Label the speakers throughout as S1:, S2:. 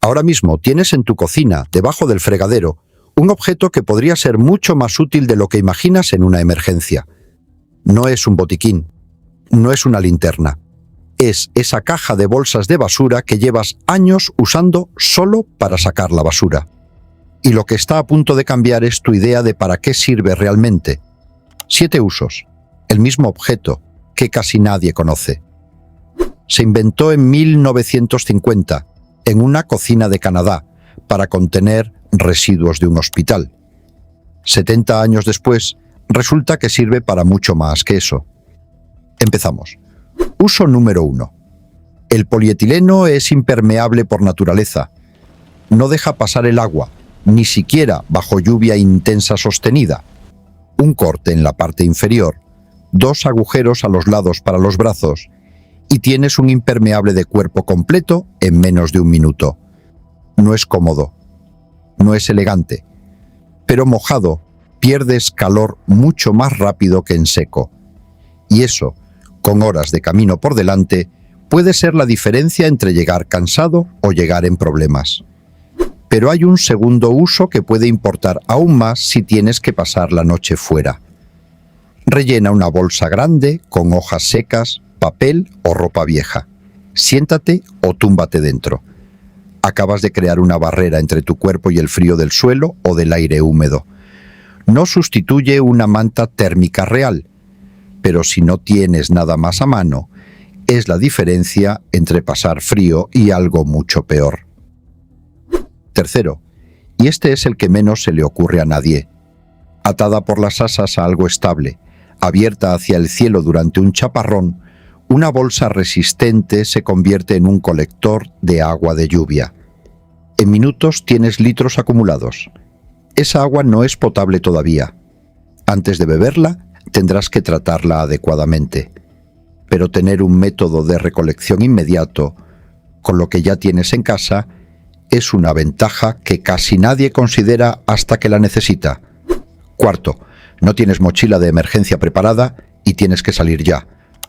S1: Ahora mismo tienes en tu cocina, debajo del fregadero, un objeto que podría ser mucho más útil de lo que imaginas en una emergencia. No es un botiquín, no es una linterna. Es esa caja de bolsas de basura que llevas años usando solo para sacar la basura. Y lo que está a punto de cambiar es tu idea de para qué sirve realmente. 7 usos. El mismo objeto que casi nadie conoce. Se inventó en 1950 en una cocina de Canadá para contener residuos de un hospital. 70 años después, resulta que sirve para mucho más que eso. Empezamos. Uso número 1. El polietileno es impermeable por naturaleza. No deja pasar el agua, ni siquiera bajo lluvia intensa sostenida. Un corte en la parte inferior, 2 agujeros a los lados para los brazos, y tienes un impermeable de cuerpo completo en menos de un minuto. No es cómodo, no es elegante, pero mojado pierdes calor mucho más rápido que en seco. Y eso, con horas de camino por delante, puede ser la diferencia entre llegar cansado o llegar en problemas. Pero hay un segundo uso que puede importar aún más si tienes que pasar la noche fuera. Rellena una bolsa grande con hojas secas, papel o ropa vieja. Siéntate o túmbate dentro. Acabas de crear una barrera entre tu cuerpo y el frío del suelo o del aire húmedo. No sustituye una manta térmica real, pero si no tienes nada más a mano, es la diferencia entre pasar frío y algo mucho peor. Tercero, y este es el que menos se le ocurre a nadie. Atada por las asas a algo estable, abierta hacia el cielo durante un chaparrón, una bolsa resistente se convierte en un colector de agua de lluvia. En minutos tienes litros acumulados. Esa agua no es potable todavía. Antes de beberla, tendrás que tratarla adecuadamente. Pero tener un método de recolección inmediato, con lo que ya tienes en casa, es una ventaja que casi nadie considera hasta que la necesita. Cuarto, no tienes mochila de emergencia preparada y tienes que salir ya.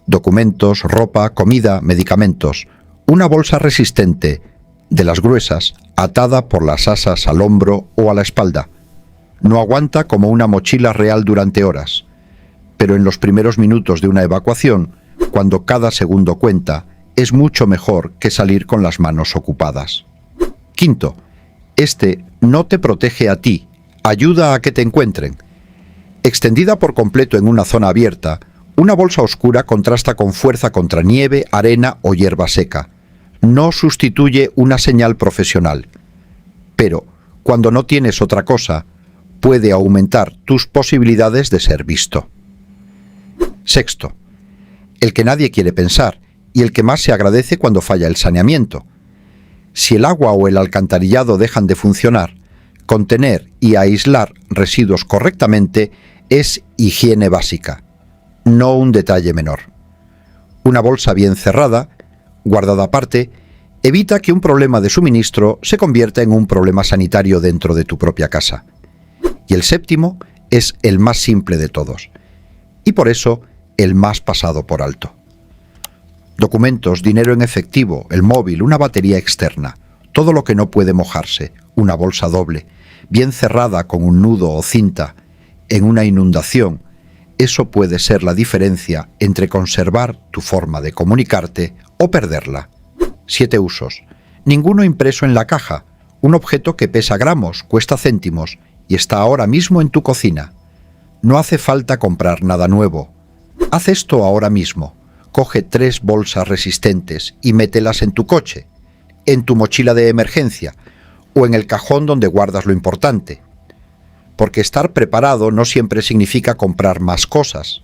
S1: Documentos, ropa, comida, medicamentos. Una bolsa resistente, de las gruesas, atada por las asas al hombro o a la espalda. No aguanta como una mochila real durante horas. Pero en los primeros minutos de una evacuación, cuando cada segundo cuenta, es mucho mejor que salir con las manos ocupadas. Quinto, este no te protege a ti, ayuda a que te encuentren. Extendida por completo en una zona abierta, una bolsa oscura contrasta con fuerza contra nieve, arena o hierba seca. No sustituye una señal profesional. Pero, cuando no tienes otra cosa, puede aumentar tus posibilidades de ser visto. Sexto, el que nadie quiere pensar y el que más se agradece cuando falla el saneamiento. Si el agua o el alcantarillado dejan de funcionar, contener y aislar residuos correctamente es higiene básica, no un detalle menor. Una bolsa bien cerrada, guardada aparte, evita que un problema de suministro se convierta en un problema sanitario dentro de tu propia casa. Y el séptimo es el más simple de todos, y por eso el más pasado por alto. Documentos, dinero en efectivo, el móvil, una batería externa, todo lo que no puede mojarse, una bolsa doble, bien cerrada con un nudo o cinta, en una inundación, eso puede ser la diferencia entre conservar tu forma de comunicarte o perderla. 7 usos. Ninguno impreso en la caja, un objeto que pesa gramos, cuesta céntimos y está ahora mismo en tu cocina. No hace falta comprar nada nuevo. Haz esto ahora mismo. Coge 3 bolsas resistentes y mételas en tu coche, en tu mochila de emergencia o en el cajón donde guardas lo importante. Porque estar preparado no siempre significa comprar más cosas.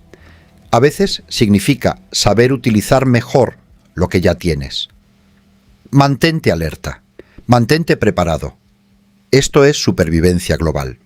S1: A veces significa saber utilizar mejor lo que ya tienes. Mantente alerta, mantente preparado. Esto es supervivencia global.